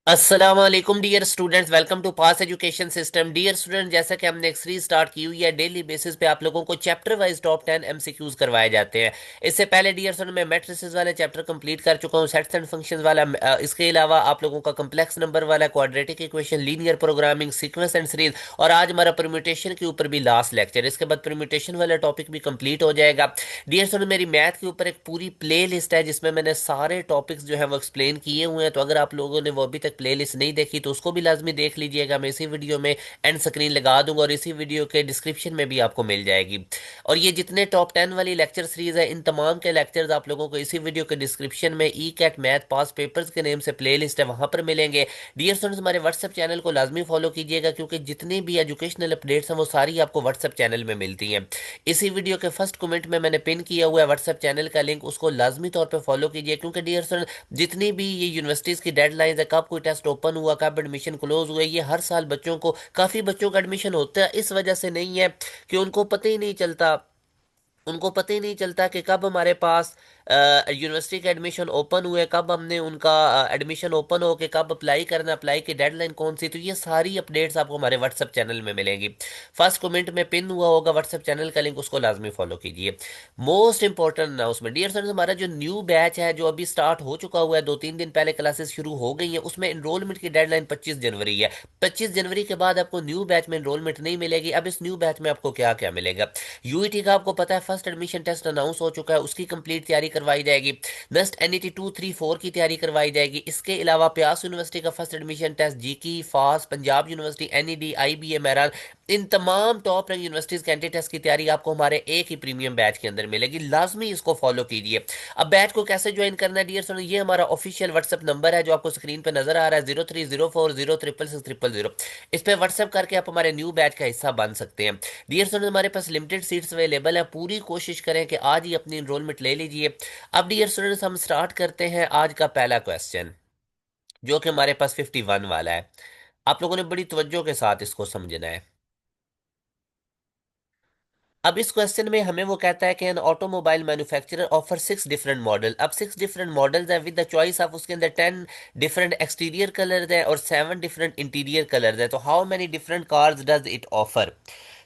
अस्सलाम वालेकुम dear students, welcome to pass education system. Dear student, जैसा कि हमने एक सीरीज स्टार्ट की हुई है, डेली बेसिस पे आप लोगों को चैप्टर वाइज टॉप 10 एमसीक्यूज करवाए जाते हैं। इससे पहले डियर स्टूडेंट, मैं मैट्रिसेस वाले चैप्टर कंप्लीट कर चुका हूँ, सेट्स एंड फंक्शंस वाला। इसके अलावा आप लोगों का कम्प्लेक्स नंबर वाला, quadratic equation, linear programming, sequence and series, और आज हमारा परम्यूटेशन के ऊपर भी लास्ट लेक्चर। इसके बाद परम्यूटेशन वाला टॉपिक भी कंप्लीट हो जाएगा। डियर स्टूडेंट, मेरी मैथ के ऊपर एक पूरी प्ले लिस्ट है जिसमें मैंने सारे टॉपिक्स जो है वो एक्सप्लेन किए हुए हैं। तो अगर आप लोगों ने वो अभी तक प्ले लिस्ट नहीं देखी तो उसको भी लाजमी देख लीजिएगा। मैं इसी वीडियो में एंड स्क्रीन लगा दूंगा और इसी वीडियो के डिस्क्रिप्शन में भी आपको मिल जाएगी। और ये जितने टॉप 10 वाली लेक्चर सीरीज है, इन तमाम के लेक्चर्स आप लोगों को इसी वीडियो के डिस्क्रिप्शन में ई कैट मैथ पास पेपर्स के नेम से प्ले लिस्ट है, वहां पर मिलेंगे। डियर स्टूडेंट्स, हमारे व्हाट्सएप चैनल को लाजमी फॉलो कीजिएगा क्योंकि जितनी भी एजुकेशनल अपडेट्स हैं वो सारी आपको व्हाट्सएप चैनल में मिलती हैं। इसी वीडियो के फर्स्ट कमेंट में मैंने पिन किया हुआ है व्हाट्सएप चैनल का लिंक, उसको लाजमी तौर पे फॉलो कीजिए क्योंकि डियर स्टूडेंट, जितनी भी ये यूनिवर्सिटीज़ की डेडलाइंस है, कब कोई टेस्ट ओपन हुआ, कब एडमिशन क्लोज हुए, ये हर साल बच्चों को, काफ़ी बच्चों का एडमिशन होता है इस वजह से नहीं है कि उनको पता ही नहीं चलता कि कब हमारे पास यूनिवर्सिटी का एडमिशन ओपन हुए, कब हमने उनका एडमिशन ओपन हो के कब अप्लाई करना, अप्लाई की डेडलाइन कौन सी। तो ये सारी अपडेट्स आपको हमारे व्हाट्सएप चैनल में मिलेंगी। फर्स्ट कमेंट में पिन हुआ होगा व्हाट्सएप चैनल का लिंक, उसको लाजमी फॉलो कीजिए। Most important announcement dear friends, हमारा जो न्यू बैच है जो अभी स्टार्ट हो चुका हुआ है, 2-3 दिन पहले क्लासेस शुरू हो गई हैं, उसमें इनरोलमेंट की डेडलाइन 25 जनवरी है। 25 जनवरी के बाद आपको न्यू बैच में इनरोलमेंट नहीं मिलेगी। अब इस न्यू बैच में आपको क्या क्या मिलेगा? यूईटी का आपको पता है फर्स्ट एडमिशन टेस्ट अनाउंस हो चुका है, उसकी कंप्लीट तैयारी करवाई जाएगी। नेक्स्ट एनईटी 2, 3, 4 की तैयारी करवाई जाएगी। इसके अलावा प्यास यूनिवर्सिटी का first admission test, GIKI, FAST, Punjab university, NED, IBA, Mehran, इन तमाम टॉप रैंक यूनिवर्सिटीज के एंट्री टेस्ट की तैयारी आपको हमारे एक ही प्रीमियम बैच के अंदर मिलेगी। लाजमी इसको फॉलो कीजिए। अब बैच को कैसे ज्वाइन करना है डियर स्टूडेंट, ये हमारा ऑफिशियल व्हाट्सएप नंबर है जो आपको स्क्रीन पे नजर आ रहा है, 0304066600। इस पे व्हाट्सएप करके आप हमारे न्यू बैच का हिस्सा बन सकते हैं। डियर स्टूडेंट, हमारे पास लिमिटेड सीट्स अवेलेबल है, पूरी कोशिश करें कि आज ही अपनी इनरोलमेंट ले लीजिए। अब डियर स्टूडेंट्स, हम स्टार्ट करते हैं आज का पहला क्वेश्चन जो कि हमारे पास 51 वाला है। आप लोगों ने बड़ी तवज्जो के साथ इसको समझना है। अब इस क्वेश्चन में हमें वो कहता है कि an automobile manufacturer offer 6 different model. अब 6 डिफरेंट मॉडल्स हैं विद द चॉइस ऑफ, उसके अंदर 10 डिफरेंट एक्सटीरियर कलर्स हैं और 7 डिफरेंट इंटीरियर कलर्स हैं। तो how many different cars does it offer?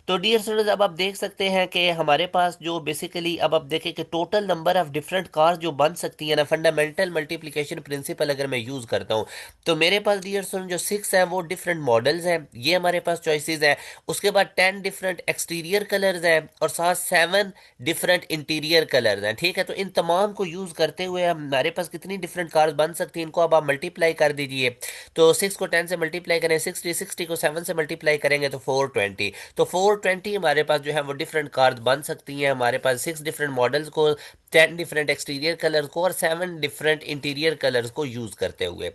तो डियर स्टूडेंट्स, अब आप देख सकते हैं कि हमारे पास जो बेसिकली, अब आप देखें कि total number of different cars जो बन सकती हैं ना, फंडामेंटल मल्टीप्लिकेशन प्रिंसिपल अगर मैं यूज़ करता हूँ, तो मेरे पास डियर स्टूडेंट जो 6 हैं वो डिफरेंट मॉडल्स हैं, ये हमारे पास चॉइसेस हैं। उसके बाद 10 डिफरेंट एक्सटीरियर कलर्स हैं और साथ 7 डिफरेंट इंटीरियर कलर्स हैं। ठीक है, तो इन तमाम को यूज़ करते हुए हमारे पास कितनी डिफरेंट कार्स बन सकती हैं, इनको अब आप मल्टीप्लाई कर दीजिए। तो 6 को 10 से मल्टीप्लाई करें, 60 को 7 से मल्टीप्लाई करेंगे तो 420। तो 420 हमारे पास जो है वो डिफरेंट कार्स बन सकती हैं हमारे पास 6 डिफरेंट मॉडल्स को, 10 डिफरेंट एक्सटीरियर कलर्स को और 7 डिफरेंट इंटीरियर कलर्स को यूज़ करते हुए।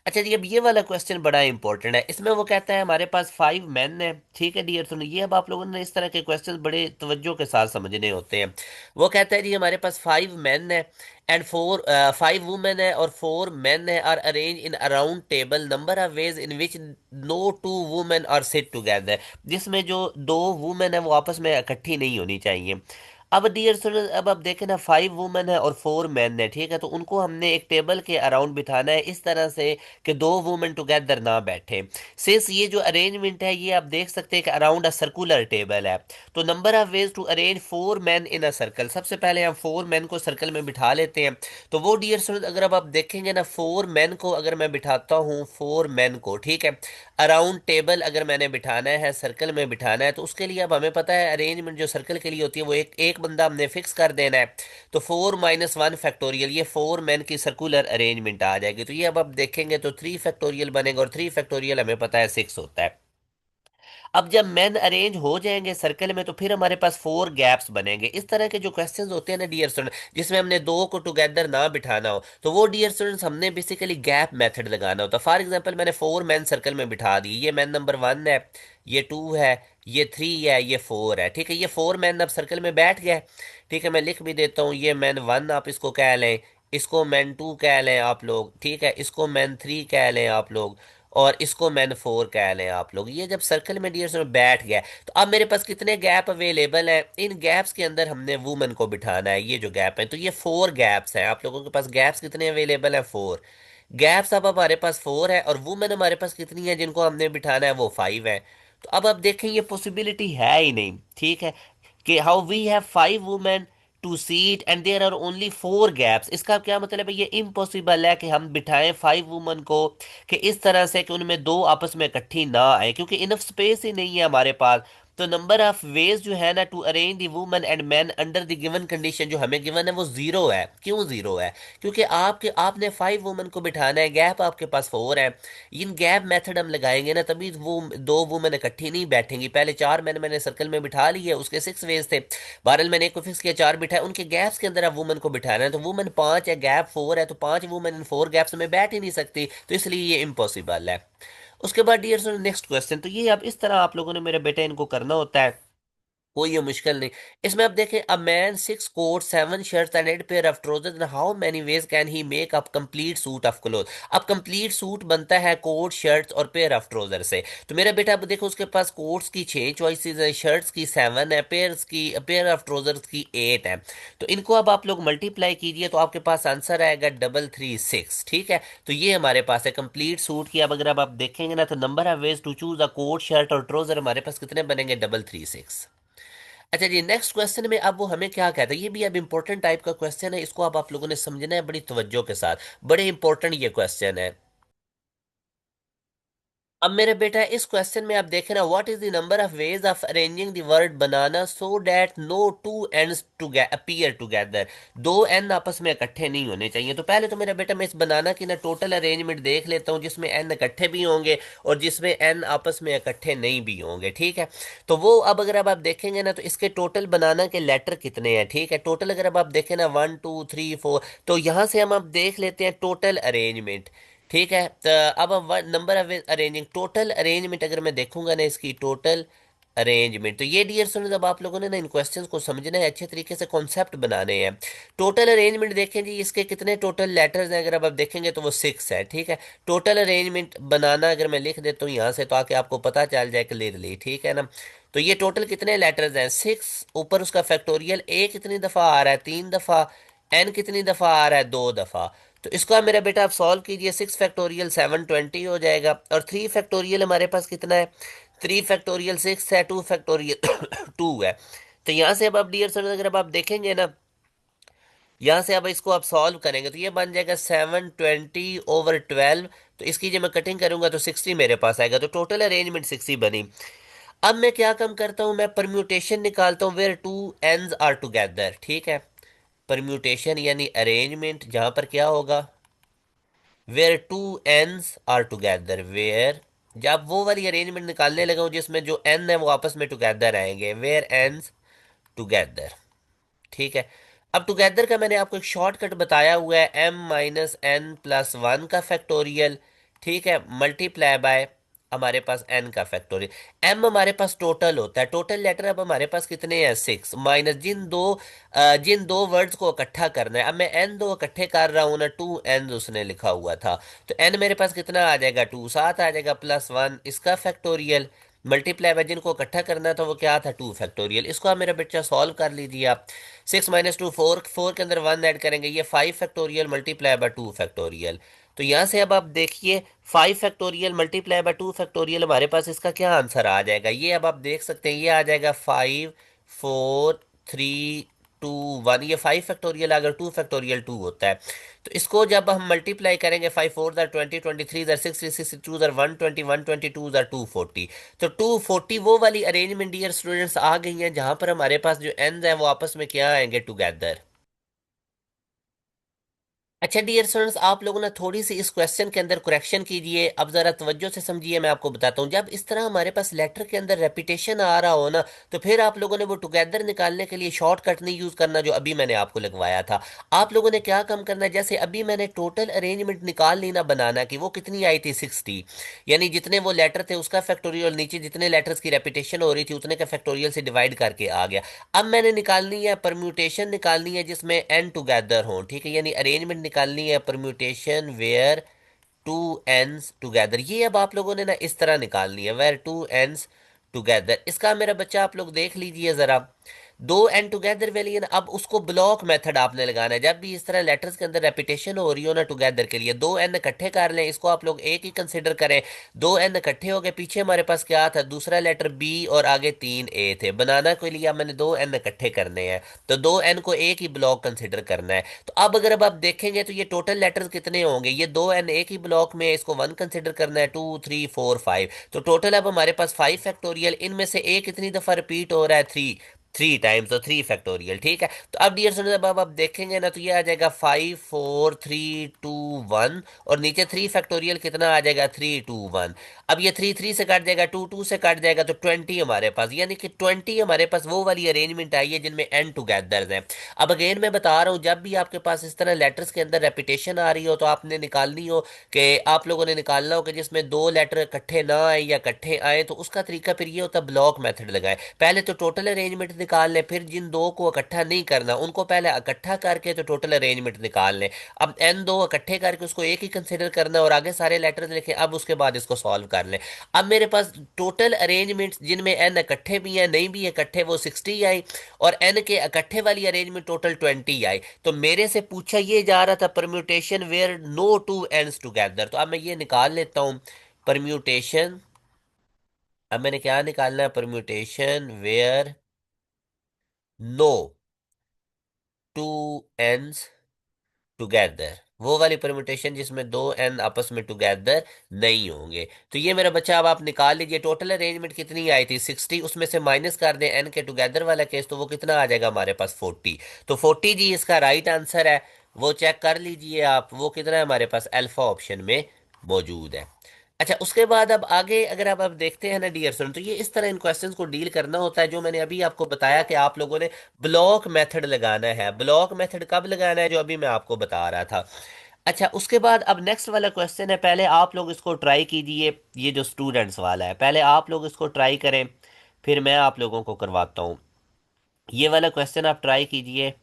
अच्छा जी, अब ये वाला क्वेश्चन बड़ा इंपॉर्टेंट है। इसमें वो कहता है हमारे पास 5 मैन है। ठीक है डियर, सुनो ये, अब आप लोगों ने इस तरह के क्वेश्चन बड़े तवज्जो के साथ समझने होते हैं। वो कहता है जी हमारे पास 5 मैन है एंड 5 वुमेन है और 4 मैन है, are arrange in a round table, number of ways in which no 2 women are sit together. जिसमें जो 2 वुमेन है वो आपस में इकट्ठी नहीं होनी चाहिए। अब डियर स्टूडेंट, अब आप देखें ना, 5 वुमेन है और 4 मैन है। ठीक है, तो उनको हमने एक टेबल के अराउंड बिठाना है इस तरह से कि 2 वुमेन टुगेदर ना बैठे। सिंस ये जो अरेंजमेंट है ये आप देख सकते हैं कि अराउंड अ सर्कुलर टेबल है, तो number of ways to arrange 4 man in a circle. सबसे पहले हम 4 मैन को सर्कल में बिठा लेते हैं। तो वो डियर स्टूडेंट, अगर अब आप देखेंगे ना, 4 मैन को अगर मैं बिठाता हूँ, 4 मैन को, ठीक है, अराउंड टेबल अगर मैंने बिठाना है, सर्कल में बिठाना है, तो उसके लिए अब हमें पता है अरेंजमेंट जो सर्कल के लिए होती है वो एक एक बंदा हमने फिक्स कर देना है। तो 4 - 1 फैक्टोरियल, ये 4 मैन की सर्कुलर अरेंजमेंट आ जाएगी। तो ये अब आप देखेंगे तो 3 फैक्टोरियल बनेगा और 3 फैक्टोरियल हमें पता है 6 होता है। अब जब मैन अरेंज हो जाएंगे सर्कल में तो फिर हमारे पास 4 गैप्स बनेंगे। इस तरह के जो क्वेश्चंस होते हैं ना डियर स्टूडेंट, जिसमें हमने दो को टुगेदर ना बिठाना हो, तो वो डियर स्टूडेंट्स हमने बेसिकली गैप मेथड लगाना होता है। फॉर एग्जांपल मैंने 4 मैन सर्कल में बिठा दी, ये मैन नंबर 1 है, ये 2 है, ये 3 है, ये 4 है। ठीक है, ये 4 मैन अब सर्कल में बैठ गए। ठीक है, मैं लिख भी देता हूँ, ये मैन 1 आप इसको कह लें, इसको मैन 2 कह लें आप लोग, ठीक है, इसको मैन 3 कह लें आप लोग, और इसको मैन 4 कह लें आप लोग। ये जब सर्कल में डियर में बैठ गया, तो अब मेरे पास कितने गैप अवेलेबल हैं? इन गैप्स के अंदर हमने वुमन को बिठाना है, ये जो गैप है, तो ये 4 गैप्स हैं। आप लोगों के पास गैप्स कितने अवेलेबल हैं? 4। गैप्स अब हमारे पास 4 है, और वुमेन हमारे पास कितनी है जिनको हमने बिठाना है, वो 5 है। तो अब आप देखें ये पॉसिबिलिटी है ही नहीं, ठीक है, कि how we have 5 women to seat and there are only 4 gaps. इसका क्या मतलब है, ये इम्पॉसिबल है कि हम बिठाएं 5 वुमन को कि इस तरह से कि उनमें दो आपस में इकट्ठी ना आए, क्योंकि इनफ स्पेस ही नहीं है हमारे पास। तो नंबर ऑफ वेज जो है ना to arrange the women and man under the given condition जो हमें गिवन है वो जीरो है। क्यों जीरो है? क्योंकि आपने 5 वुमेन को बिठाना है, गैप आपके पास 4 है। इन गैप मेथड हम लगाएंगे ना, तभी वो दो वुमेन इकट्ठी नहीं बैठेंगी। पहले 4 मैंने सर्कल में बिठा लिए, उसके 6 वेज थे, बहरहाल मैंने एक को फिक्स किया, 4 बिठाए, उनके गैप्स के अंदर आप वुमेन को बिठाना है। तो वुमेन 5 है, गैप 4 है, तो 5 वुमेन इन 4 गैप्स में बैठ ही नहीं सकती, तो इसलिए ये इम्पॉसिबल है। उसके बाद डियर सर नेक्स्ट क्वेश्चन, तो ये अब इस तरह आप लोगों ने मेरे बेटे इनको करना होता है, कोई ये मुश्किल नहीं। इसमें आप देखें, a man 6 coat 7 shirts and 8 pair of trousers, and how many ways can he make up complete suit of cloth. अब कंप्लीट सूट बनता है कोट शर्ट्स और पेयर ऑफ ट्राउजर से। तो मेरा बेटा अब देखो, उसके पास कोट्स की 6 चॉइसेस है, शर्ट्स की 7 है, पेयर ऑफ ट्राउजर्स की 8 है। तो इनको अब आप लोग मल्टीप्लाई कीजिए, तो आपके पास आंसर आएगा 336, ठीक है। तो ये हमारे पास है कंप्लीट सूट की। अब आप देखेंगे ना, तो number of ways to choose a coat shirt और ट्राउजर हमारे पास कितने बनेंगे, 336। अच्छा जी, नेक्स्ट क्वेश्चन में अब वो हमें क्या कहता है, ये भी अब इंपॉर्टेंट टाइप का क्वेश्चन है, इसको अब आप लोगों ने समझना है बड़ी तवज्जो के साथ। बड़े इंपॉर्टेंट ये क्वेश्चन है। अब मेरे बेटा इस क्वेश्चन में आप देखें ना, what is the number of ways of arranging the word banana so that no two N's to appear together. दो एन आपस में इकट्ठे नहीं होने चाहिए। तो पहले तो मेरा बेटा मैं इस बनाना की ना टोटल अरेंजमेंट देख लेता हूँ, जिसमें एन इकट्ठे भी होंगे और जिसमें एन आपस में इकट्ठे नहीं भी होंगे, ठीक है। तो वो अब आप देखेंगे ना, तो इसके टोटल बनाना के लेटर कितने हैं, ठीक है। टोटल अगर अब आप देखें ना 1 2 3 4, तो यहाँ से हम अब देख लेते हैं टोटल अरेंजमेंट, ठीक है। तो अब हम number of arranging, total arrangement अगर मैं देखूंगा ना, इसकी टोटल अरेंजमेंट, तो ये डियर स्टूडेंट्स अब आप लोगों ने ना इन क्वेश्चंस को समझना है, अच्छे तरीके से कॉन्सेप्ट बनाने हैं। टोटल अरेंजमेंट देखें जी, इसके कितने टोटल लेटर्स हैं, अगर अब आप देखेंगे तो वो 6 है, ठीक है। टोटल अरेंजमेंट बनाना अगर मैं लिख देता हूँ यहाँ से, तो आके आपको पता चल जाए क्लियरली, ठीक है ना। तो ये टोटल कितने लेटर्स हैं, 6, ऊपर उसका फैक्टोरियल, ए कितनी दफ़ा आ रहा है, 3 दफ़ा, एन कितनी दफ़ा आ रहा है, 2 दफ़ा। तो इसको आप मेरा बेटा आप सॉल्व कीजिए, 6 फैक्टोरियल 720 हो जाएगा, और 3 फैक्टोरियल हमारे पास कितना है, 3 फैक्टोरियल 6 है, 2 फैक्टोरियल 2 है। तो यहाँ से अब आप डियर सर अगर अब आप देखेंगे ना, यहाँ से अब इसको आप सॉल्व करेंगे, तो ये बन जाएगा 720/12। तो इसकी जब मैं कटिंग करूंगा तो 60 मेरे पास आएगा, तो टोटल अरेंजमेंट 60 बनी। अब मैं क्या काम करता हूँ, मैं परम्यूटेशन निकालता हूँ, where two N's are together, ठीक है। परम्यूटेशन यानी अरेंजमेंट, जहां पर क्या होगा, where two N's are together, where, जब वो वाली अरेंजमेंट निकालने लगा हूं जिसमें जो एन है वो आपस में टुगेदर आएंगे, वेयर एंड्स टुगेदर, ठीक है। अब टुगेदर का मैंने आपको एक शॉर्टकट बताया हुआ है, m - n+1 का फैक्टोरियल, ठीक है, मल्टीप्लाई बाय हमारे पास n का फैक्टोरियल। m हमारे पास टोटल होता है, टोटल लेटर अब हमारे पास कितने हैं, 6, माइनस जिन दो वर्ड्स को इकट्ठा करना है। अब मैं n दो इकट्ठे कर रहा हूँ ना, 2 n उसने लिखा हुआ था, तो n मेरे पास कितना आ जाएगा, 2, 7 आ जाएगा, +1 इसका फैक्टोरियल, मल्टीप्लाई बाय जिनको इकट्ठा करना था वो क्या था, 2 फैक्टोरियल। इसको आप मेरा बच्चा सॉल्व कर लीजिए आप। 6 - 2 4, 4 के अंदर 1 ऐड करेंगे, ये 5 फैक्टोरियल मल्टीप्लाई बाय 2 फैक्टोरियल। तो यहाँ से अब आप देखिए, 5 फैक्टोरियल मल्टीप्लाई बाय 2 फैक्टोरियल, हमारे पास इसका क्या आंसर आ जाएगा, ये अब आप देख सकते हैं, ये आ जाएगा 5 4 3 2 1। ये 5 फैक्टोरियल अगर 2 फैक्टोरियल 2 होता है, तो इसको जब हम मल्टीप्लाई करेंगे, 5 4 20, 23 60, 120, 122 तो 240 वो वाली अरेंजमेंट डियर स्टूडेंट्स आ गई हैं, जहां पर हमारे पास जो एंड है वो आपस में क्या आएंगे, टुगेदर। अच्छा डियर स्टूडेंट्स, आप लोगों ने थोड़ी सी इस क्वेश्चन के अंदर करेक्शन कीजिए, अब जरा तवज्जो से समझिए, मैं आपको बताता हूँ। जब इस तरह हमारे पास लेटर के अंदर रेपिटेशन आ रहा हो ना, तो फिर आप लोगों ने वो टुगेदर निकालने के लिए शॉर्टकट नहीं यूज करना जो अभी मैंने आपको लगवाया था। आप लोगों ने क्या काम करना है, जैसे अभी मैंने टोटल अरेंजमेंट निकाल ली ना बनाना की, वो कितनी आई थी, 60, यानी जितने वो लेटर थे उसका फैक्टोरियल, नीचे जितने लेटर्स की रेपिटेशन हो रही थी उतने का फैक्टोरियल से डिवाइड करके आ गया। अब मैंने निकालनी है परम्यूटेशन, निकालनी है जिसमें एन टुगेदर हो, ठीक है, यानी अरेंजमेंट निकालनी है परम्यूटेशन वेयर टू एंस टुगेदर। ये अब आप लोगों ने ना इस तरह निकालनी है, वेयर टू एंस टुगेदर। इसका मेरा बच्चा आप लोग देख लीजिए जरा, दो एन टुगेदर वाली है ना, अब उसको ब्लॉक मेथड आपने लगाना है। जब भी इस तरह लेटर्स के अंदर रेपिटेशन हो रही हो ना टुगेदर के लिए, दो एन इकट्ठे कर लें, इसको आप लोग एक ही कंसिडर करें। दो एन इकट्ठे हो गए, पीछे हमारे पास क्या था, दूसरा लेटर बी और आगे तीन ए थे। बनाना के लिए अब मैंने दो एन इकट्ठे करने हैं, तो दो एन को एक ही ब्लॉक कंसिडर करना है। तो अब अगर अब आप देखेंगे तो ये टोटल लेटर्स कितने होंगे, ये दो एन एक ही ब्लॉक में है, इसको वन कंसिडर करना है, टू थ्री फोर फाइव। तो टोटल अब हमारे पास फाइव फैक्टोरियल, इनमें से एक कितनी दफा रिपीट हो रहा है, थ्री, थ्री टाइम्स, तो थ्री फैक्टोरियल। ठीक है, तो अब डियर स्टूडेंट अब आप देखेंगे ना तो ये आ जाएगा five four three two one, और नीचे थ्री फैक्टोरियल कितना आ जाएगा, थ्री टू वन। अब ये थ्री थ्री से कट जाएगा, टू टू से कट जाएगा, तो ट्वेंटी हमारे पास, यानी कि ट्वेंटी हमारे पास वो वाली अरेंजमेंट आई है जिनमें एन टूगेदर है। अब अगेन मैं बता रहा हूँ, जब भी आपके पास इस तरह लेटर्स के अंदर रेपिटेशन आ रही हो तो आपने निकालनी हो कि आप लोगों ने निकालना हो कि जिसमें दो लेटर इकट्ठे ना आए या इकट्ठे आए, तो उसका तरीका फिर ये होता है ब्लॉक मेथड लगाए। पहले तो टोटल अरेंजमेंट निकाल लें, फिर जिन दो को इकट्ठा नहीं करना उनको पहले इकट्ठा करके तो टोटल अरेंजमेंट निकाल लें। अब एन दो इकट्ठे करके उसको एक ही कंसिडर करना है और आगे सारे लेटर्स लिखें, अब उसके बाद इसको सॉल्व कर लें। अब मेरे पास टोटल अरेंजमेंट जिनमें एन इकट्ठे भी हैं नहीं भी इकट्ठे, वो 60 आई, और एन के इकट्ठे वाली अरेंजमेंट टोटल 20 आई। तो मेरे से पूछा ये जा रहा था permutation where no two N's together, तो अब मैं ये निकाल लेता हूं, परम्यूटेशन। अब मैंने क्या निकालना है, permutation where no two N's together, वो वाली परम्यूटेशन जिसमें दो एन आपस में टुगेदर नहीं होंगे। तो ये मेरा बच्चा अब आप निकाल लीजिए, टोटल अरेंजमेंट कितनी आई थी, 60, उसमें से माइनस कर दें एन के टुगेदर वाला केस, तो वो कितना आ जाएगा हमारे पास, 40। तो 40 जी इसका राइट आंसर है, वो चेक कर लीजिए आप, वो कितना है हमारे पास, अल्फा ऑप्शन में मौजूद है। अच्छा, उसके बाद अब आगे अगर आप अब देखते हैं ना डियर स्टूडेंट, तो ये इस तरह इन क्वेश्चंस को डील करना होता है जो मैंने अभी आपको बताया कि आप लोगों ने ब्लॉक मेथड लगाना है। ब्लॉक मेथड कब लगाना है, जो अभी मैं आपको बता रहा था। अच्छा, उसके बाद अब नेक्स्ट वाला क्वेश्चन है, पहले आप लोग इसको ट्राई कीजिए, ये जो स्टूडेंट्स वाला है पहले आप लोग इसको ट्राई करें, फिर मैं आप लोगों को करवाता हूँ। ये वाला क्वेश्चन आप ट्राई कीजिए,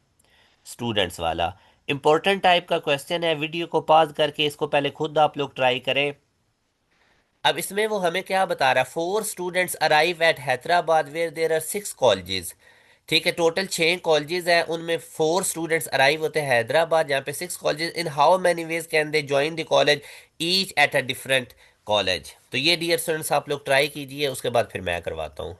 स्टूडेंट्स वाला, इंपॉर्टेंट टाइप का क्वेश्चन है। वीडियो को पॉज करके इसको पहले खुद आप लोग ट्राई करें। अब इसमें वो हमें क्या बता रहा है, four students arrive at Hyderabad where there are six colleges. ठीक है, टोटल छह कॉलेजेस हैं, उनमें फोर स्टूडेंट्स अराइव होते हैं हैदराबाद, जहाँ पे six colleges, in how many ways can they join the college, each at a different college. तो ये डियर स्टूडेंट्स आप लोग ट्राई कीजिए, उसके बाद फिर मैं करवाता हूँ।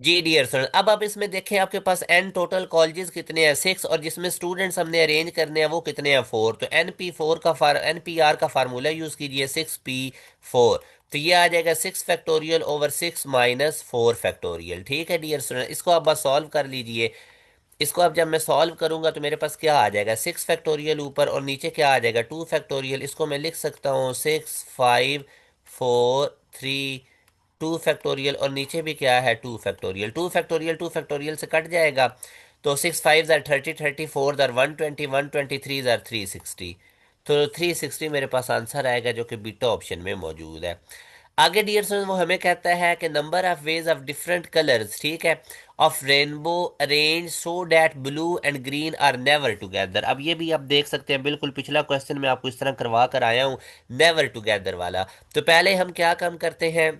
जी डियर सर, अब आप इसमें देखें आपके पास एन टोटल कॉलेजेस कितने हैं, सिक्स, और जिसमें स्टूडेंट्स हमने अरेंज करने हैं वो कितने हैं, फोर। तो एन पी आर का फार्मूला यूज कीजिए, 6p4। तो ये आ जाएगा 6 फैक्टोरियल ओवर 6 - 4 फैक्टोरियल। ठीक है डियर स्टूडेंट, इसको आप बस सॉल्व कर लीजिए। इसको अब जब मैं सॉल्व करूंगा तो मेरे पास क्या आ जाएगा, 6 फैक्टोरियल ऊपर और नीचे क्या आ जाएगा, 2 फैक्टोरियल। इसको मैं लिख सकता हूँ 6 5 4 3 2 फैक्टोरियल, और नीचे भी क्या है, 2 फैक्टोरियल। 2 फैक्टोरियल से कट जाएगा, तो 6 5 जार 30, 34 जार 120, 123 जार 360। तो 360 मेरे पास आंसर आएगा, जो कि बीटा ऑप्शन में मौजूद है। आगे डियर स्टूडेंट वो हमें कहता है कि number of ways of different colours, ठीक है, of rainbow arrange so that blue and green are never together. अब ये भी आप देख सकते हैं, बिल्कुल पिछला क्वेश्चन मैं आपको इस तरह करवा कर आया हूँ, नेवर टुगेदर वाला। तो पहले हम क्या काम करते हैं,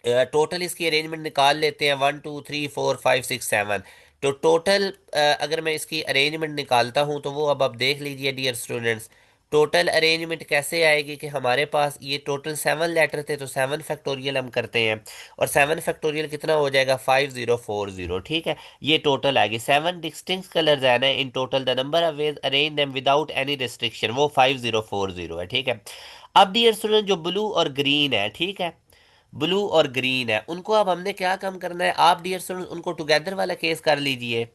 टोटल इसकी अरेंजमेंट निकाल लेते हैं, 1 2 3 4 5 6 7। तो टोटल अगर मैं इसकी अरेंजमेंट निकालता हूं तो वो अब आप देख लीजिए डियर स्टूडेंट्स, टोटल अरेंजमेंट कैसे आएगी कि हमारे पास ये टोटल 7 लेटर थे, तो 7 फैक्टोरियल हम करते हैं, और 7 फैक्टोरियल कितना हो जाएगा, 5040। ठीक है, ये टोटल आएगी, 7 डिस्टिंक्ट कलर्स है ना in total, the number of veg arrange them without any restriction, वो 5040 है। ठीक है, अब डियर स्टूडेंट जो ब्लू और ग्रीन है, ठीक है, ब्लू और ग्रीन है, उनको अब हमने क्या काम करना है, आप डियर स्टूडेंट उनको टुगेदर वाला केस कर लीजिए।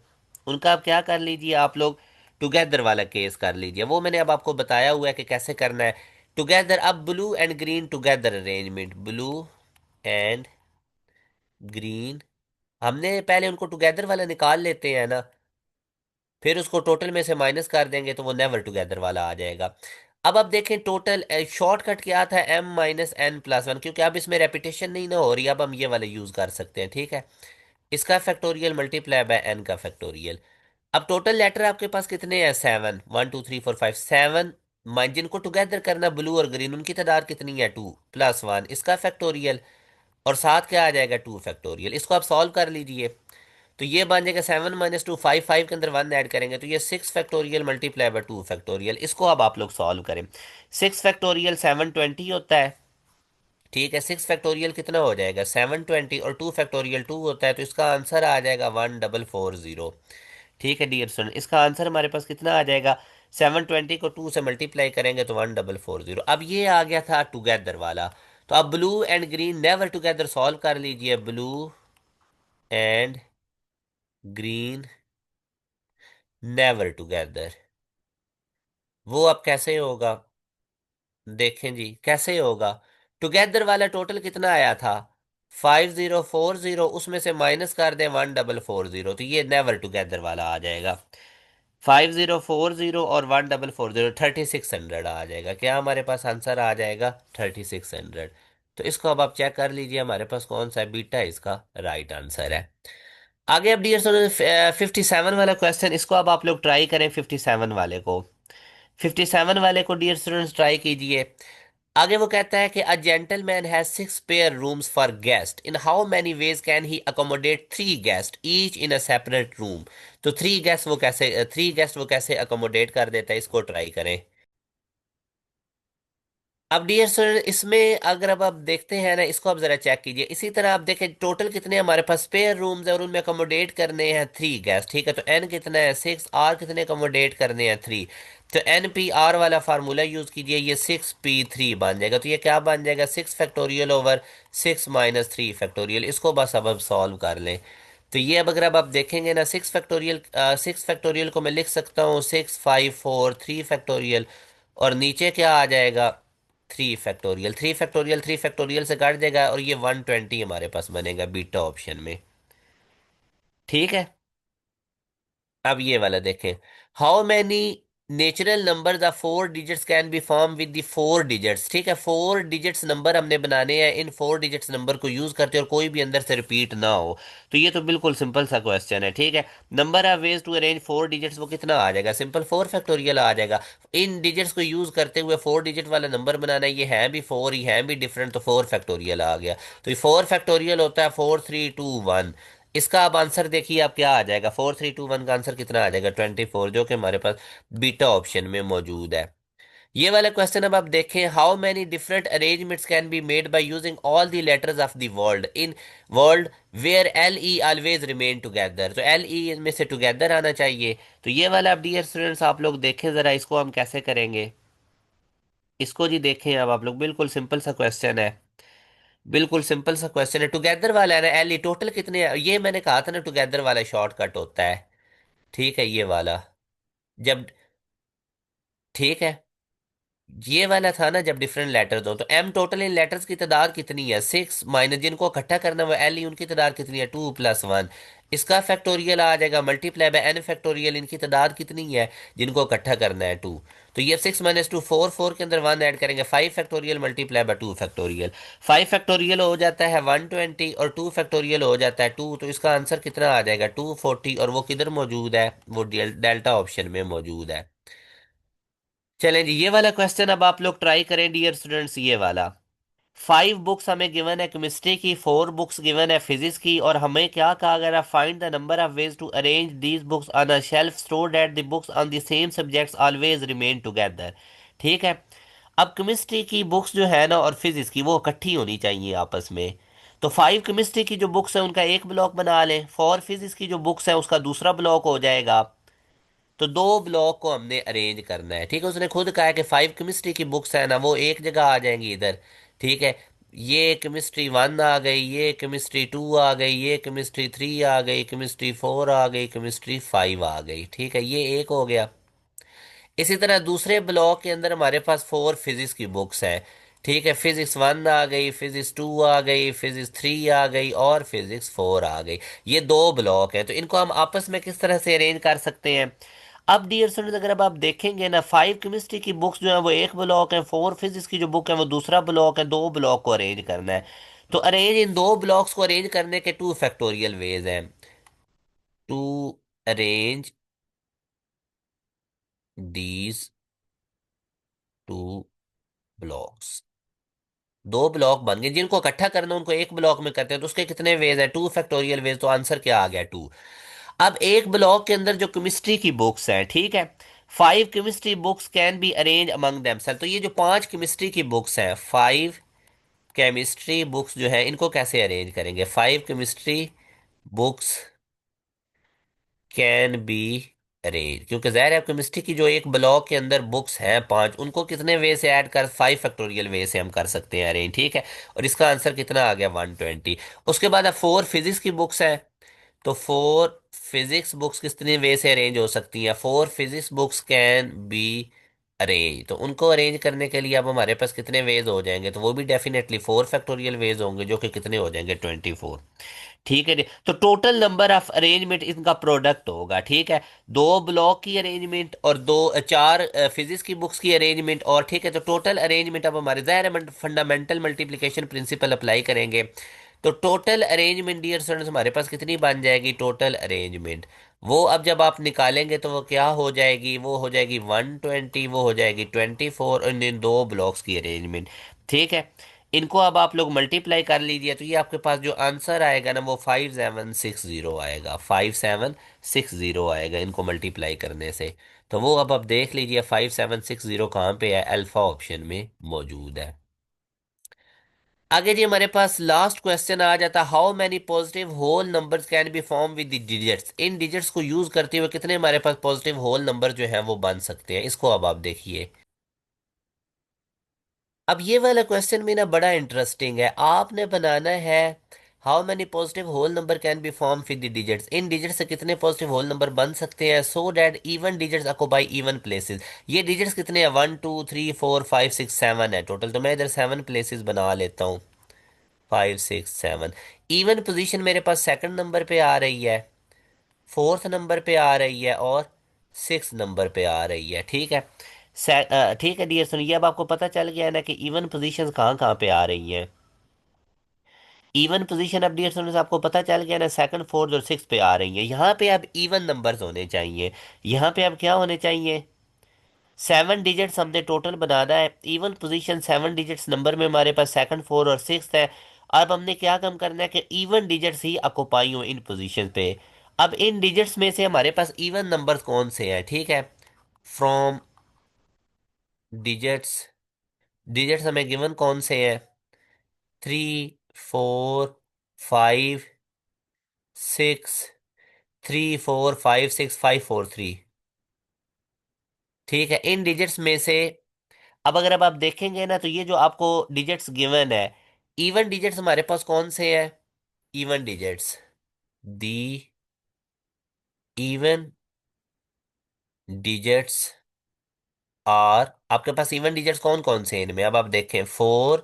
उनका आप क्या कर लीजिए, आप लोग टुगेदर वाला केस कर लीजिए, वो मैंने अब आपको बताया हुआ है कि कैसे करना है। टुगेदर, अब blue and green together arrangement, blue and green, हमने पहले उनको टुगेदर वाला निकाल लेते हैं ना, फिर उसको टोटल में से माइनस कर देंगे तो वो नेवर टुगेदर वाला आ जाएगा। अब आप देखें टोटल शॉर्टकट क्या था, m - n+1, क्योंकि अब इसमें रेपिटेशन नहीं ना हो रही, अब हम ये वाला यूज कर सकते हैं। ठीक है, इसका फैक्टोरियल मल्टीप्लाई बाय n का फैक्टोरियल। अब टोटल लेटर आपके पास कितने हैं, 7, 1 2 3 4 5 7, जिनको टुगेदर करना ब्लू और ग्रीन, उनकी तादाद कितनी है, 2 + 1, इसका फैक्टोरियल। और साथ क्या आ जाएगा 2 फैक्टोरियल। इसको आप सॉल्व कर लीजिए। तो ये बन जाएगा 7 - 2 5, 5 के अंदर 1 ऐड करेंगे तो ये 6 फैक्टोरियल मल्टीप्लाई बाय 2 फैक्टोरियल। इसको अब आप लोग सॉल्व करें। 6 फैक्टोरियल 720 होता है। ठीक है, 6 फैक्टोरियल कितना हो जाएगा 720, और 2 फैक्टोरियल 2 होता है, तो इसका आंसर आ जाएगा 1440। ठीक है डियर स्टूडेंट, इसका आंसर हमारे पास कितना आ जाएगा, 720 को 2 से मल्टीप्लाई करेंगे तो 1440। अब ये आ गया था टुगेदर वाला। तो अब blue and green never together solve कर लीजिए। Blue and green never together, वो अब कैसे होगा, देखें जी कैसे होगा। टुगेदर वाला टोटल कितना आया था 5040, उसमें से माइनस कर दें 1440, तो ये नेवर टुगेदर वाला आ जाएगा। 5040 और 1440, 3600 आ जाएगा। क्या हमारे पास आंसर आ जाएगा 3600। तो इसको अब आप चेक कर लीजिए हमारे पास कौन सा है, बीटा इसका राइट आंसर है। आगे अब डियर स्टूडेंट 57 वाला क्वेश्चन, इसको अब आप लोग ट्राई करें 57 वाले को। 57 वाले को डियर स्टूडेंट्स ट्राई कीजिए। आगे वो कहता है कि a gentleman has 6 pair rooms for guest, in how many ways can he accommodate 3 guest each in a separate room. तो 3 गेस्ट वो कैसे अकोमोडेट कर देता है, इसको ट्राई करें। अब डियर सर इसमें अगर अब आप देखते हैं ना, इसको आप जरा चेक कीजिए। इसी तरह आप देखें टोटल कितने हमारे पास स्पेयर रूम्स है और उनमें अकोमोडेट करने हैं 3 गेस्ट। ठीक है, तो एन कितना है 6, आर कितने अकोमोडेट करने हैं 3। तो एन पी आर वाला फार्मूला यूज कीजिए, ये 6p3 बन जाएगा। तो ये क्या बन जाएगा 6 फैक्टोरियल ओवर 6 - 3 फैक्टोरियल। इसको बस अब सॉल्व कर लें। तो ये अब आप देखेंगे ना 6 फैक्टोरियल को मैं लिख सकता हूँ 6 5 4 3 फैक्टोरियल, और नीचे क्या आ जाएगा 3 फैक्टोरियल। 3 फैक्टोरियल से काट देगा और ये 120 हमारे पास बनेगा बीटा ऑप्शन में। ठीक है, अब ये वाला देखें। How many natural number the 4 digits can be form with the 4 digits. ठीक है, 4 डिजिट्स नंबर हमने बनाने हैं, इन 4 डिजिट्स नंबर को यूज करते हैं और कोई भी अंदर से रिपीट ना हो। तो ये तो बिल्कुल सिंपल सा क्वेश्चन है। ठीक है, number of ways to arrange 4 digits, वो कितना आ जाएगा सिंपल 4 फैक्टोरियल आ जाएगा। इन डिजिट्स को यूज करते हुए 4 डिजिट वाला नंबर बनाना है, ये है भी 4 ही है भी डिफरेंट, तो 4 फैक्टोरियल आ गया। तो ये 4 फैक्टोरियल होता है 4321। इसका अब आंसर देखिए आप क्या आ जाएगा, 4321 का आंसर कितना आ जाएगा 24, जो कि हमारे पास बीटा ऑप्शन में मौजूद है। ये वाला क्वेश्चन अब आप देखें। How many different arrangements can be made by using all the letters of the world in world where L E always remain together. तो एल ई इनमें से टुगेदर आना चाहिए। तो ये वाला अब डियर स्टूडेंट्स आप लोग देखें जरा, इसको हम कैसे करेंगे। इसको जी देखें अब आप लोग, बिल्कुल सिंपल सा क्वेश्चन है। बिल्कुल सिंपल सा क्वेश्चन है, टुगेदर वाला है ना एल ई, टोटल कितने हैं? ये मैंने कहा था ना टुगेदर वाला शॉर्टकट होता है। ठीक है, ये वाला जब, ठीक है, ये वाला था ना जब डिफरेंट लेटर्स हो। तो एम टोटल इन लेटर्स की तादाद कितनी है 6, माइनस जिनको इकट्ठा करना हुआ एल ई, उनकी तादाद कितनी है 2 + 1। इसका फैक्टोरियल आ जाएगा मल्टीप्लाई बाय एन फैक्टोरियल, इनकी तादाद कितनी है जिनको इकट्ठा करना है 2। तो ये 6 - 2 4, 4 के अंदर 1 ऐड करेंगे 5 factorial multiply by 2 factorial. 5 factorial हो जाता है 120 और 2 फैक्टोरियल हो जाता है 2। तो इसका आंसर कितना आ जाएगा 240, और वो किधर मौजूद है, वो डेल्टा ऑप्शन में मौजूद है। चलें जी, ये वाला क्वेश्चन अब आप लोग ट्राई करें डियर स्टूडेंट्स। ये वाला 5 बुक्स हमें गिवन है केमिस्ट्री की, 4 बुक्स गिवन है फिजिक्स की, और हमें क्या कहा गया, find the number of ways to arrange these books on a shelf so that the books on the same subjects always remain together. ठीक है, अब केमिस्ट्री की बुक्स जो है ना और फिजिक्स की वो इकट्ठी होनी चाहिए आपस में। तो 5 केमिस्ट्री की जो बुक्स है उनका एक ब्लॉक बना लें, 4 फिजिक्स की जो बुक्स है उसका दूसरा ब्लॉक हो जाएगा। तो 2 ब्लॉक को हमने अरेंज करना है। ठीक है, उसने खुद कहा है कि 5 केमिस्ट्री की बुक्स है ना वो एक जगह आ जाएंगी इधर। ठीक है, ये केमिस्ट्री 1 आ गई, ये केमिस्ट्री 2 आ गई, ये केमिस्ट्री 3 आ गई, केमिस्ट्री 4 आ गई, केमिस्ट्री 5 आ गई। ठीक है, ये एक हो गया। इसी तरह दूसरे ब्लॉक के अंदर हमारे पास 4 फिजिक्स की बुक्स हैं। ठीक है, फिजिक्स 1 आ गई, फिजिक्स 2 आ गई, फिजिक्स 3 आ गई और फिजिक्स 4 आ गई। ये 2 ब्लॉक हैं, तो इनको हम आपस में किस तरह से अरेंज कर सकते हैं। अब डियर स्टूडेंट अगर अब आप देखेंगे ना 5 केमिस्ट्री की बुक्स जो है वो एक ब्लॉक है, 4 फिजिक्स की जो बुक है वो दूसरा ब्लॉक है, 2 ब्लॉक को अरेंज करना है। तो अरेंज इन 2 ब्लॉक्स को अरेंज करने के 2 फैक्टोरियल वेज हैं। To arrange these 2 blocks. दो ब्लॉक बन गए, जिनको इकट्ठा करना उनको एक ब्लॉक में करते हैं, तो उसके कितने वेज है? 2 फैक्टोरियल वेज। तो आंसर क्या आ गया? 2। अब एक ब्लॉक के अंदर जो केमिस्ट्री की बुक्स हैं, ठीक है, 5 chemistry books can be arrange among themself. तो ये जो 5 केमिस्ट्री की बुक्स हैं, 5 केमिस्ट्री बुक्स जो है, इनको कैसे अरेंज करेंगे? 5 chemistry books can be arrange, क्योंकि ज़ाहिर है केमिस्ट्री की जो एक ब्लॉक के अंदर बुक्स हैं 5, उनको कितने वे से ऐड कर? 5 फैक्टोरियल वे से हम कर सकते हैं अरेंज, ठीक है। और इसका आंसर कितना आ गया? 120। उसके बाद अब 4 फिजिक्स की बुक्स हैं, तो 4 फिजिक्स बुक्स कितने वे से अरेंज हो सकती हैं? 4 physics books can be arrange. तो उनको अरेंज करने के लिए अब हमारे पास कितने वेज हो जाएंगे? तो वो भी डेफिनेटली 4 फैक्टोरियल वेज होंगे, जो कि कितने हो जाएंगे? 24। ठीक है जी। तो टोटल नंबर ऑफ अरेंजमेंट इनका प्रोडक्ट होगा, ठीक है। दो ब्लॉक की अरेंजमेंट और दो चार फिजिक्स की बुक्स की अरेंजमेंट, और ठीक है, तो टोटल अरेंजमेंट अब हमारे ज़ाहिर फंडामेंटल मल्टीप्लिकेशन प्रिंसिपल अप्लाई करेंगे। तो टोटल अरेंजमेंट डियर स्टूडेंट्स हमारे पास कितनी बन जाएगी? टोटल अरेंजमेंट वो अब जब आप निकालेंगे तो वो क्या हो जाएगी? वो हो जाएगी 120, वो हो जाएगी 24, और इन दो ब्लॉक्स की अरेंजमेंट, ठीक है। इनको अब आप लोग मल्टीप्लाई कर लीजिए, तो ये आपके पास जो आंसर आएगा ना, वो 5760 आएगा। 5760 आएगा इनको मल्टीप्लाई करने से। तो वो अब आप देख लीजिए 5760 कहाँ पे है? अल्फा ऑप्शन में मौजूद है। आगे जी हमारे पास लास्ट क्वेश्चन आ जाता, how many positive whole numbers can be form with the digits. इन डिजिट्स को यूज करते हुए कितने हमारे पास पॉजिटिव होल नंबर जो है वो बन सकते हैं? इसको अब आप देखिए। अब ये वाला क्वेश्चन भी ना बड़ा इंटरेस्टिंग है। आपने बनाना है how many positive whole number can be form with the digits. इन डिजिट्स से कितने पॉजिटिव होल नंबर बन सकते हैं, so that even digits occupy even places. ये डिजिट्स कितने हैं? 1 2 3 4 5 6 7 है टोटल, तो मैं इधर 7 प्लेसेस बना लेता हूँ। 5 6 7। इवन पोजीशन मेरे पास सेकंड नंबर पे आ रही है, फोर्थ नंबर पे आ रही है, और सिक्स नंबर पे आ रही है, ठीक है। ठीक है डियर सुनिए, अब आपको पता चल गया है ना कि इवन पोजीशंस कहाँ कहाँ पे आ रही हैं। इवन पोजीशन अब डियर सुनिए आपको पता चल गया ना, सेकंड फोर्थ और सिक्स पे आ रही है। यहाँ पे अब इवन नंबर्स होने चाहिए। यहाँ पे अब क्या होने चाहिए? 7 डिजिट्स हमने टोटल बनाना है। इवन पोजीशन 7 डिजिट्स नंबर में हमारे पास सेकंड फोर और सिक्स है। अब हमने क्या कम करना है कि इवन डिजिट्स ही ऑक्युपाई हो इन पोजीशन पे। अब इन डिजिट्स में से हमारे पास इवन नंबर्स कौन से हैं, ठीक है। फ्रॉम डिजिट्स, डिजिट्स हमें गिवन कौन से हैं? 3 4 5 6, 3 4 5 6 5 4 3, ठीक है। इन डिजिट्स में से अब अगर अब आप देखेंगे ना, तो ये जो आपको डिजिट्स गिवन है, इवन डिजिट्स हमारे पास कौन से हैं? Even digits, the even digits are, आपके पास इवन डिजिट्स कौन कौन से हैं इनमें? अब आप देखें, 4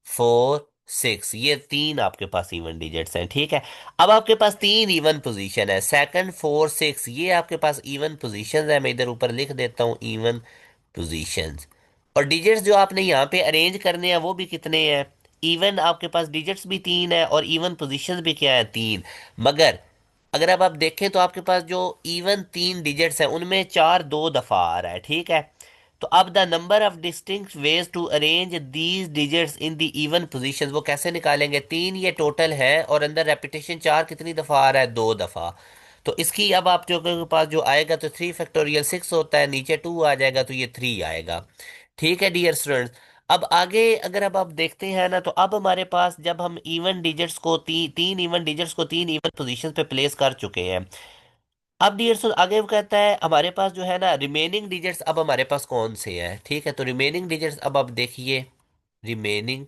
4 6, ये तीन आपके पास इवन डिजिट्स हैं, ठीक है। अब आपके पास तीन इवन पोजीशन है, सेकंड फोर सिक्स, ये आपके पास इवन पोजीशंस है। मैं इधर ऊपर लिख देता हूँ इवन पोजीशंस। और डिजिट्स जो आपने यहाँ पे अरेंज करने हैं वो भी कितने हैं? इवन आपके पास डिजिट्स भी तीन है, और इवन पोजीशंस भी क्या है? तीन। मगर अगर अब आप देखें तो आपके पास जो इवन तीन डिजिट्स हैं उनमें चार दो दफा आ रहा है, ठीक है। तो अब the number of distinct ways to arrange these digits in the even positions, वो कैसे निकालेंगे? तीन ये टोटल है, और अंदर रेपिटेशन चार कितनी दफा आ रहा है? दो दफा। तो इसकी अब आप जो के पास जो आएगा, तो 3 फैक्टोरियल 6 होता है, नीचे 2 आ जाएगा, तो ये 3 आएगा, ठीक है डियर स्टूडेंट्स। अब आगे अगर अब आप देखते हैं ना, तो अब हमारे पास जब हम इवन डिजिट्स को तीन इवन डिजिट्स को तीन इवन पोजीशंस पे प्लेस कर चुके हैं, अब डियर स्टूडेंट आगे वो कहता है हमारे पास जो है ना रिमेनिंग डिजिट्स अब हमारे पास कौन से हैं, ठीक है। तो रिमेनिंग डिजिट्स अब आप देखिए, रिमेनिंग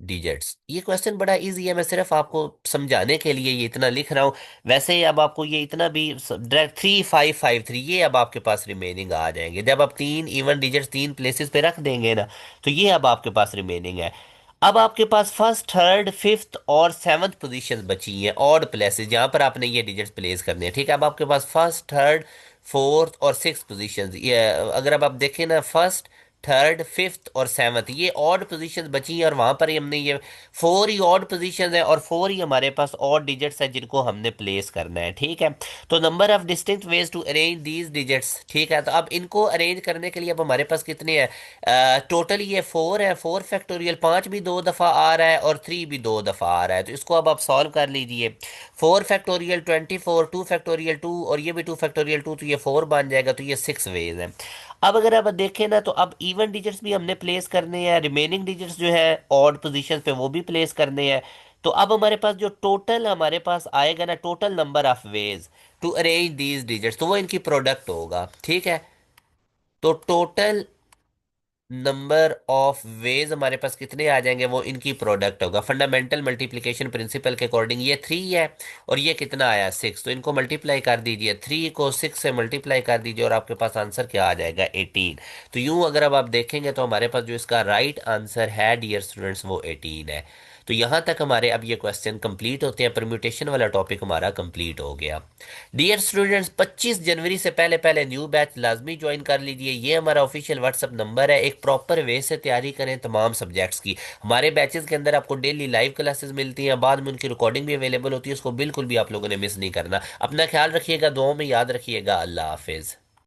डिजिट्स, ये क्वेश्चन बड़ा इजी है, मैं सिर्फ आपको समझाने के लिए ये इतना लिख रहा हूँ। वैसे ही अब आपको ये इतना भी डायरेक्ट 3553, ये अब आपके पास रिमेनिंग आ जाएंगे जब आप तीन इवन डिजिट्स तीन प्लेसेस पे रख देंगे ना, तो ये अब आपके पास रिमेनिंग है। अब आपके पास फर्स्ट थर्ड फिफ्थ और सेवन्थ पोजीशन बची हैं, ऑड प्लेसेस जहां पर आपने ये डिजिट्स प्लेस करने हैं, ठीक है। अब आपके पास फर्स्ट थर्ड फोर्थ और सिक्स पोजीशंस, ये अगर अब आप देखें ना, फर्स्ट थर्ड, फिफ्थ और सेवन्थ, ये ऑड पोजीशंस बची हैं, और वहां पर ही हमने ये फोर ही ऑड पोजीशंस हैं और फोर ही हमारे पास ऑड डिजिट्स हैं जिनको हमने प्लेस करना है। ठीक है, तो number of distinct ways to arrange these digits. ठीक है, तो अब इनको अरेंज करने के लिए अब हमारे पास कितने हैं? टोटल ये फोर है, फोर फैक्टोरियल, पांच भी दो दफा आ रहा है और थ्री भी दो दफा आ रहा है, तो इसको अब आप सॉल्व कर लीजिए। Four factorial 24, two factorial two, और ये भी टू फैक्टोरियल टू, तो ये फोर बन जाएगा, तो ये सिक्स वेज है। अब अगर आप देखें ना, तो अब इवन डिजिट्स भी हमने प्लेस करने हैं, रिमेनिंग डिजिट्स जो है ऑड पोजीशन पे वो भी प्लेस करने हैं। तो अब हमारे पास जो टोटल हमारे पास आएगा ना, total number of ways to arrange these digits, तो वो इनकी प्रोडक्ट होगा। ठीक है, तो टोटल नंबर ऑफ वेज हमारे पास कितने आ जाएंगे, वो इनकी प्रोडक्ट होगा। फंडामेंटल मल्टीप्लिकेशन प्रिंसिपल के अकॉर्डिंग ये थ्री है और ये कितना आया, सिक्स, तो इनको मल्टीप्लाई कर दीजिए, थ्री को सिक्स से मल्टीप्लाई कर दीजिए और आपके पास आंसर क्या आ जाएगा, 18। तो यूं अगर अब आप देखेंगे तो हमारे पास जो इसका राइट आंसर है डियर स्टूडेंट्स, वो 18 है। तो यहाँ तक हमारे अब ये क्वेश्चन कंप्लीट होते हैं, परम्यूटेशन वाला टॉपिक हमारा कंप्लीट हो गया। डियर स्टूडेंट्स, 25 जनवरी से पहले पहले न्यू बैच लाजमी ज्वाइन कर लीजिए, ये हमारा ऑफिशियल व्हाट्सअप नंबर है। एक प्रॉपर वे से तैयारी करें तमाम सब्जेक्ट्स की। हमारे बैचेस के अंदर आपको डेली लाइव क्लासेस मिलती हैं, बाद में उनकी रिकॉर्डिंग भी अवेलेबल होती है, उसको बिल्कुल भी आप लोगों ने मिस नहीं करना। अपना ख्याल रखिएगा, दुआओं में याद रखिएगा। अल्लाह हाफिज़।